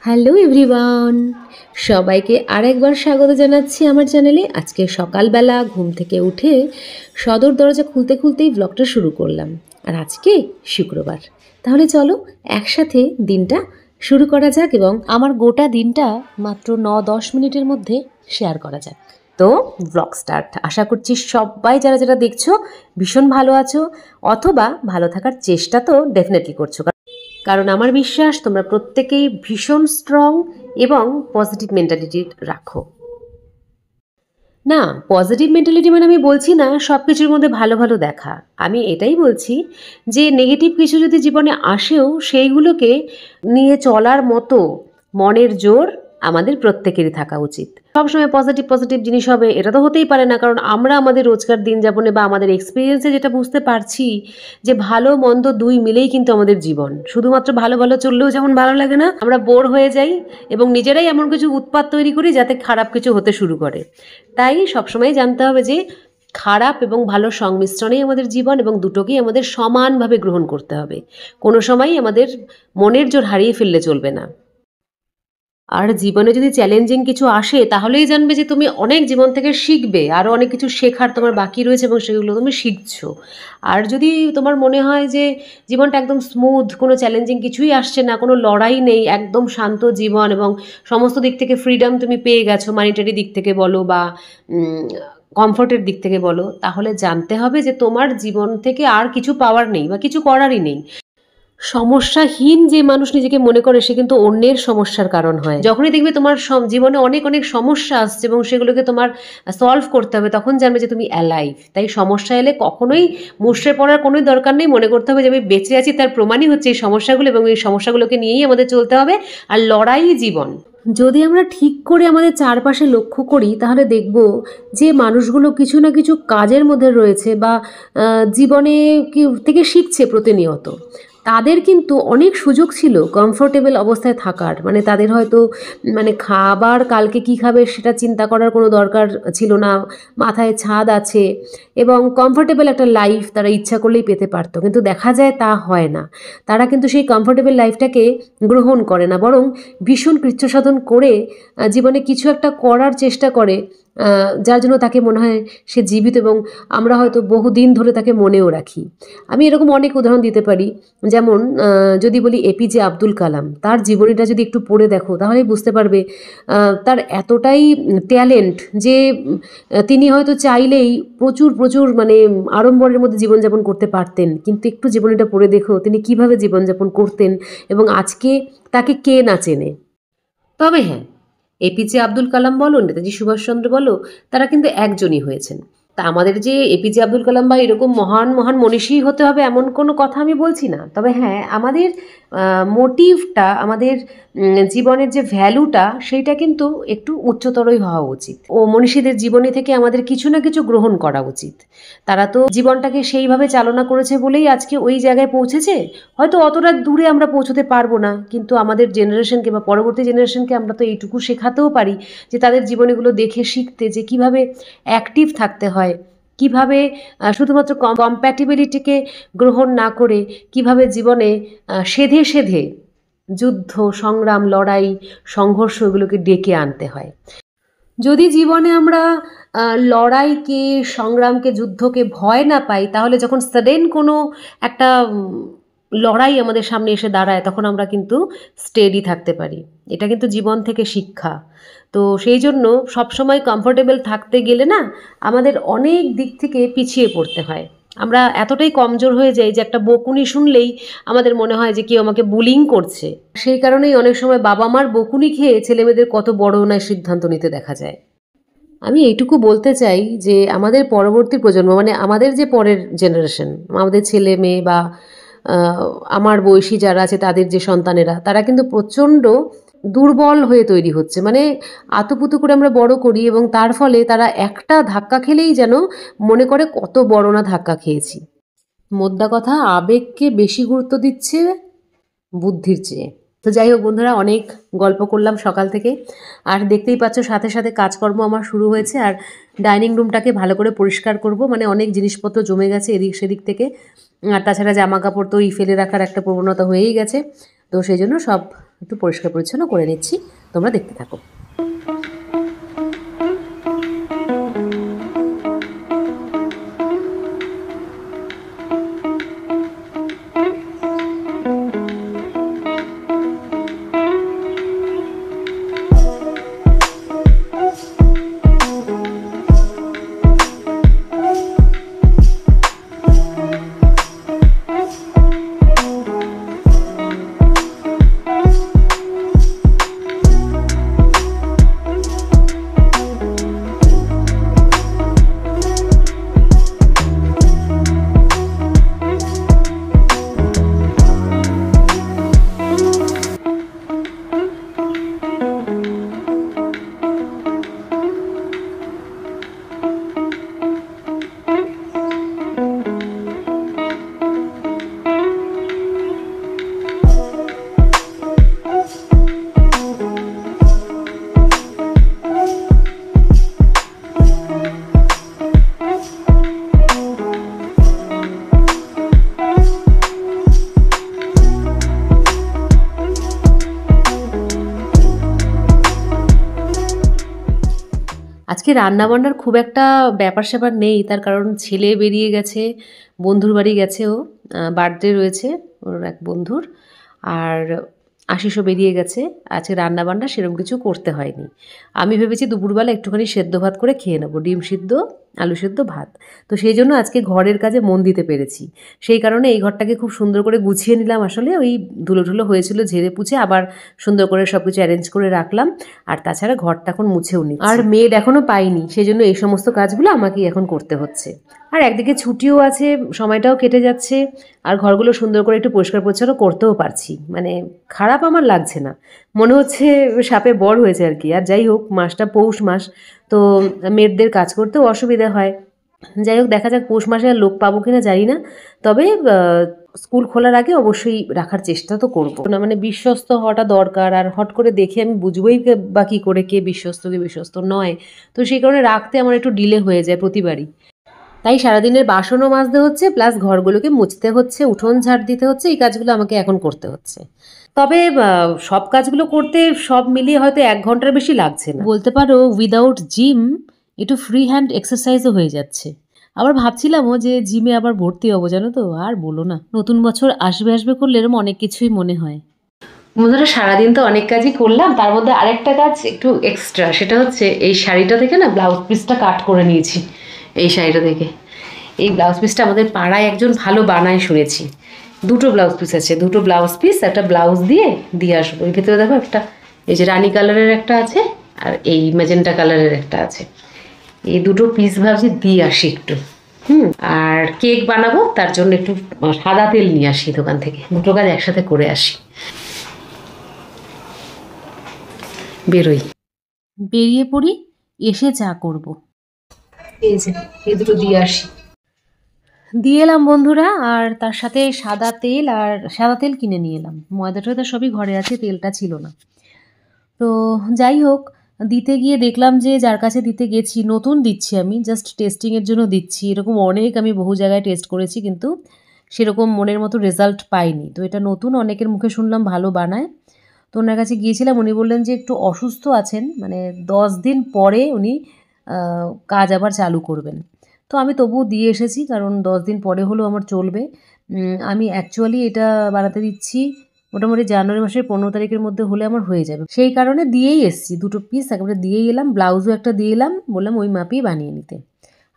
Hello everyone, সবাইকে আরেকবার স্বাগত জানাচ্ছি আমার চ্যানেলে। আজকে সকালবেলা ঘুম থেকে উঠে সদর দরজা খুলতে খুলতেই ব্লগটা শুরু করলাম। আর আজকে শুক্রবার, তাহলে চলো একসাথে দিনটা শুরু করা যাক এবং আমার গোটা দিনটা মাত্র 9-10 মিনিটের মধ্যে শেয়ার করা যাক। তো ব্লগ স্টার্ট। আশা করছি সবাই যারা যারা দেখছো ভীষণ ভালো আছো, অথবা ভালো থাকার চেষ্টা তো ডেফিনেটলি করছো, কারণ আমার বিশ্বাস তোমরা প্রত্যেকেই ভীষণ স্ট্রং এবং পজিটিভ মেন্টালিটি রাখো। না, পজিটিভ মেন্টালিটি মানে আমি বলছি না সব কিছুর মধ্যে ভালো ভালো দেখা। আমি এটাই বলছি যে নেগেটিভ কিছু যদি জীবনে আসেও সেইগুলোকে নিয়ে চলার মতো মনের জোর আমাদের প্রত্যেকেরই থাকা উচিত। সবসময় পজিটিভ পজিটিভ জিনিস হবে এটা তো হতেই পারে না, কারণ আমরা আমাদের রোজকার দিন যাপনে বা আমাদের এক্সপিরিয়েন্সে যেটা বুঝতে পারছি যে ভালো মন্দ দুই মিলেই কিন্তু আমাদের জীবন। শুধুমাত্র ভালো ভালো চললেও যেমন ভালো লাগে না, আমরা বোর হয়ে যাই এবং নিজেরাই এমন কিছু উৎপাত তৈরি করি যাতে খারাপ কিছু হতে শুরু করে। তাই সবসময় জানতে হবে যে খারাপ এবং ভালো সংমিশ্রণেই আমাদের জীবন, এবং দুটোকেই আমাদের সমানভাবে গ্রহণ করতে হবে। কোনো সময়ই আমাদের মনের জোর হারিয়ে ফেললে চলবে না। আর জীবনে যদি চ্যালেঞ্জিং কিছু আসে তাহলেই জানবে যে তুমি অনেক জীবন থেকে শিখবে, আরও অনেক কিছু শেখার তোমার বাকি রয়েছে এবং সেগুলো তুমি শিখছো। আর যদি তোমার মনে হয় যে জীবনটা একদম স্মুথ, কোনো চ্যালেঞ্জিং কিছুই আসছে না, কোনো লড়াই নেই, একদম শান্ত জীবন এবং সমস্ত দিক থেকে ফ্রিডম তুমি পেয়ে গেছো, মানিটারি দিক থেকে বলো বা কমফোর্টের দিক থেকে বলো, তাহলে জানতে হবে যে তোমার জীবন থেকে আর কিছু পাওয়ার নেই বা কিছু করারই নেই। সমস্যাহীন যে মানুষ নিজেকে মনে করে সে কিন্তু অন্যের সমস্যার কারণ হয়। যখনই দেখবে তোমার জীবনে অনেক অনেক সমস্যা আসছে এবং সেগুলোকে তোমার সলভ করতে হবে, তখন জানবে যে তুমি অ্যালাইভ। তাই সমস্যা এলে কখনোই মুষড়ে পড়ার কোনো দরকার নেই। মনে করতে হবে যে আমি বেঁচে আছি, তার প্রমাণই হচ্ছে এই সমস্যাগুলো, এবং এই সমস্যাগুলোকে নিয়েই আমাদের চলতে হবে। আর লড়াই জীবন। যদি আমরা ঠিক করে আমাদের চারপাশে লক্ষ্য করি তাহলে দেখব যে মানুষগুলো কিছু না কিছু কাজের মধ্যে রয়েছে বা জীবনে থেকে শিখছে প্রতিনিয়ত, তাদের কিন্তু অনেক সুযোগ ছিল কমফোর্টেবল অবস্থায় থাকার। মানে তাদের হয়তো খাবার কালকে কী খাবে সেটা চিন্তা করার কোনো দরকার ছিল না, মাথায় ছাদ আছে এবং কমফোর্টেবল একটা লাইফ তারা ইচ্ছা করলেই পেতে পারতো। কিন্তু দেখা যায় তা হয় না। তারা কিন্তু সেই কমফোর্টেবল লাইফটাকে গ্রহণ করে না, বরং ভীষণ কৃচ্ছসাধন করে জীবনে কিছু একটা করার চেষ্টা করে, যার জন্য তাকে মনে হয় সে জীবিত এবং আমরা হয়তো বহুদিন ধরে তাকে মনেও রাখি। আমি এরকম অনেক উদাহরণ দিতে পারি। যেমন যদি বলি এপিজে আব্দুল কালাম, তার জীবনীটা যদি একটু পড়ে দেখো তাহলেই বুঝতে পারবে তার এতটাই ট্যালেন্ট যে তিনি হয়তো চাইলেই প্রচুর প্রচুর আড়ম্বরের মধ্যে জীবনযাপন করতে পারতেন, কিন্তু একটু জীবনীটা পড়ে দেখো তিনি কিভাবে জীবনযাপন করতেন এবং আজকে তাকে কে না চেনে। তবে হ্যাঁ, এপিজে আব্দুল কালাম বলো, নেতাজি সুভাষচন্দ্র বলো, তারা কিন্তু একজনই হয়েছেন। তা আমাদের যে এপিজে আব্দুল কালাম বা এরকম মহান মহান মনীষী হতে হবে এমন কোনো কথা আমি বলছি না। তবে হ্যাঁ, আমাদের মোটিভটা, আমাদের জীবনের যে ভ্যালুটা, সেইটা কিন্তু একটু উচ্চতরই হওয়া উচিত। ও মনীষীদের জীবনী থেকে আমাদের কিছু না কিছু গ্রহণ করা উচিত। তারা তো জীবনটাকে সেইভাবে চালনা করেছে বলেই আজকে ওই জায়গায় পৌঁছেছে। হয়তো অতটা দূরে আমরা পৌঁছতে পারবো না, কিন্তু আমাদের জেনারেশনকে বা পরবর্তী জেনারেশনকে আমরা তো এইটুকু শেখাতেও পারি যে তাদের জীবনীগুলো দেখে শিখতে, যে কিভাবে অ্যাক্টিভ থাকতে হয়, কিভাবে শুধুমাত্র কম্প্যাটিবিলিটিকে গ্রহণ না করে কিভাবে জীবনে সেধে সেধে যুদ্ধ সংগ্রাম লড়াই সংঘর্ষ এগুলোকে ডেকে আনতে হয়। যদি জীবনে আমরা লড়াইকে, সংগ্রামকে, যুদ্ধকে ভয় না পাই, তাহলে যখন সাডেন কোনো একটা লড়াই আমাদের সামনে এসে দাঁড়ায় তখন আমরা কিন্তু স্টেডি থাকতে পারি। এটা কিন্তু জীবন থেকে শিক্ষা। তো সেই জন্য সবসময় কমফোর্টেবল থাকতে গেলে না আমাদের অনেক দিক থেকে পিছিয়ে পড়তে হয়। আমরা এতটাই কমজোর হয়ে যাই যে একটা বকুনি শুনলেই আমাদের মনে হয় যে কেউ আমাকে বুলিং করছে। সেই কারণেই অনেক সময় বাবা মার বকুনি খেয়ে ছেলেমেয়েদের কত বড় অন্যায় সিদ্ধান্ত নিতে দেখা যায়। আমি এইটুকু বলতে চাই যে আমাদের পরবর্তী প্রজন্ম, আমাদের যে পরের জেনারেশন, আমাদের ছেলে মেয়ে বা আমার বয়সী যারা আছে তাদের যে সন্তানেরা, তারা কিন্তু প্রচণ্ড দুর্বল হয়ে তৈরি হচ্ছে। আতুপুতু করে আমরা বড় করি এবং তার ফলে তারা একটা ধাক্কা খেলেই যেন মনে করে কত বড় না ধাক্কা খেয়েছি। মোদ্দা কথা, আবেগকে বেশি গুরুত্ব দিচ্ছে বুদ্ধির চেয়ে। তো যাই হোক বন্ধুরা, অনেক গল্প করলাম সকাল থেকে, আর দেখতেই পাচ্ছ সাথে সাথে কাজকর্ম আমার শুরু হয়েছে। আর ডাইনিং রুমটাকে ভালো করে পরিষ্কার করব, অনেক জিনিসপত্র জমে গেছে এদিক সেদিক থেকে, আর তাছাড়া জামা কাপড় তো ফেলে রাখার একটা প্রবণতা হয়েই গেছে। তো সেই জন্য সব একটু পরিষ্কার পরিচ্ছন্ন করে নিচ্ছি, তোমরা দেখতে থাকো। আজকে রান্নাবান্নার খুব একটা ব্যাপার-স্যাপার নেই। তার কারণ ছেলে বেরিয়ে গেছে, বন্ধুর বাড়ি গেছে ও। বার্থডে রয়েছে ওর এক বন্ধুর। আর আশিসও বেরিয়ে গেছে। আজকে রান্নাবান্না সেরকম কিছু করতে হয়নি। আমি ভেবেছি দুপুরবেলা একটুখানি সেদ্ধ ভাত করে খেয়ে নেবো। ডিম সিদ্ধ, আলু সেদ্ধ, ভাত। তো সেই জন্য আজকে ঘরের কাজে মন দিতে পেরেছি। সেই কারণে এই ঘরটাকে খুব সুন্দর করে গুছিয়ে নিলাম। আসলে ওই ধুলো হয়েছিল, ঝেড়ে পুছে আবার সুন্দর করে সব কিছু অ্যারেঞ্জ করে রাখলাম। আর তাছাড়া ঘরটা এখন মুছেও নিচ্ছি। আর মেড এখনও পাইনি, সেই জন্য এই সমস্ত কাজগুলো আমাকেই এখন করতে হচ্ছে। আর একদিকে ছুটিও আছে, সময়টাও কেটে যাচ্ছে, আর ঘরগুলো সুন্দর করে একটু পরিষ্কার পরিচ্ছন্ন করতেও পারছি। মানে খারাপ আমার লাগছে না, মনে হচ্ছে সাপে বর হয়েছে আর কি। আর যাই হোক, মাসটা পৌষ মাস, তো মেয়েদের কাজ করতেও অসুবিধা হয়। যাই হোক, দেখা যাক পৌষ মাসে আর লোক পাবো কিনা জানি না, তবে স্কুল খোলার আগে অবশ্যই রাখার চেষ্টা তো করবো না। মানে বিশ্বস্ত হওয়াটা দরকার, আর হট করে দেখে আমি বুঝবোই বা কী করে কে বিশ্বস্ত কে বিশ্বস্ত নয়। তো সেই কারণে রাখতে আমার একটু ডিলে হয়ে যায় প্রতিবারই। তাই সারাদিনের বাসনও মাজতে হচ্ছে, প্লাস ঘরগুলোকে মুছতে হচ্ছে, উঠোন ঝাড় দিতে হচ্ছে, এই কাজগুলো আমাকে এখন করতে হচ্ছে। তবে সব কাজগুলো করতে সব মিলিয়ে হয়তো 1 ঘন্টার বেশি লাগছে না। বলতে পারো উইদাউট জিম একটু ফ্রি হ্যান্ড এক্সারসাইজও হয়ে যাচ্ছে। আবার ভাবছিলামও যে জিমে আবার ভর্তি হবো, জানো তো। আর বলো না, নতুন বছর আসবে করলে এরকম অনেক কিছুই মনে হয়। বন্ধুরা, সারাদিন তো অনেক কাজই করলাম, তার মধ্যে আরেকটা কাজ একটু এক্সট্রা, সেটা হচ্ছে এই শাড়িটা থেকে না ব্লাউজ পিসটা কাট করে নিয়েছি। এই শাড়িটা থেকে এই ব্লাউজ পিসটা আমাদের পাড়ায় একজন ভালো বানায় শুনেছি। 2টো ব্লাউজ পিস আছে, 2টো ব্লাউজ পিস, একটা ব্লাউজ দিয়ে আসবো। এর ভেতরে দেখো একটা এই যে রানী কালারের একটা আছে, আর এই ম্যাজেন্টা কালারের একটা আছে। এই 2টো পিস ভাবছি দিয়ে আসি একটু। আর কেক বানাবো, তার জন্য একটু সাদা তেল নিয়ে আসি দোকান থেকে। 2টো কাজ একসাথে করে আসি। বেরিয়ে পড়ি, এসে চা করব। এই যে এই 2টো দিয়ে আসি। দিয়ে এলাম বন্ধুরা, আর তার সাথে সাদা তেল কিনে নিয়ে এলাম। ময়দা টয়দা সবই ঘরে আছে, তেলটা ছিল না। তো যাই হোক, দিতে গিয়ে দেখলাম যে যার কাছে দিতে গেছি, নতুন দিচ্ছি আমি, জাস্ট টেস্টিংয়ের জন্য দিচ্ছি। এরকম অনেক আমি বহু জায়গায় টেস্ট করেছি, কিন্তু সেরকম মনের মতো রেজাল্ট পাইনি। তো এটা নতুন, অনেকের মুখে শুনলাম ভালো বানায়। তো ওনার কাছে গিয়েছিলাম, উনি বললেন যে একটু অসুস্থ আছেন, মানে 10 দিন পরে উনি কাজ আবার চালু করবেন। তো আমি তবুও দিয়ে এসেছি, কারণ 10 দিন পরে হলেও আমার চলবে। আমি অ্যাকচুয়ালি এটা বানাতে দিচ্ছি মোটামুটি জানুয়ারি মাসের 15 তারিখের মধ্যে হলে আমার হয়ে যাবে। সেই কারণে দিয়েই এসেছি, 2টো পিস একেবারে দিয়েই এলাম। ব্লাউজও একটা দিয়ে এলাম, বললাম ওই মাপেই বানিয়ে নিতে।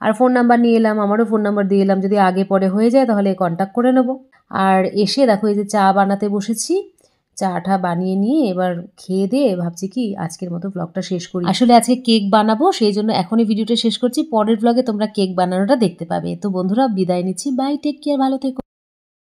আর ফোন নাম্বার নিয়ে এলাম, আমারও ফোন নাম্বার দিয়ে এলাম, যদি আগে পরে হয়ে যায় তাহলে কন্ট্যাক্ট করে নেব। আর এসে দেখো এই যে চা বানাতে বসেছি, চাটা বানিয়ে নিয়ে এবার খেয়ে দিয়ে ভাবছি কি আজকের মতো ব্লগটা শেষ করি। আসলে আজকে কেক বানাবো, সেই জন্য এখনই ভিডিওটা শেষ করছি। পরের ব্লগে তোমরা কেক বানানোটা দেখতে পাবে। তো বন্ধুরা, বিদায় নিচ্ছি, বাই, টেক কেয়ার, ভালো থেকো।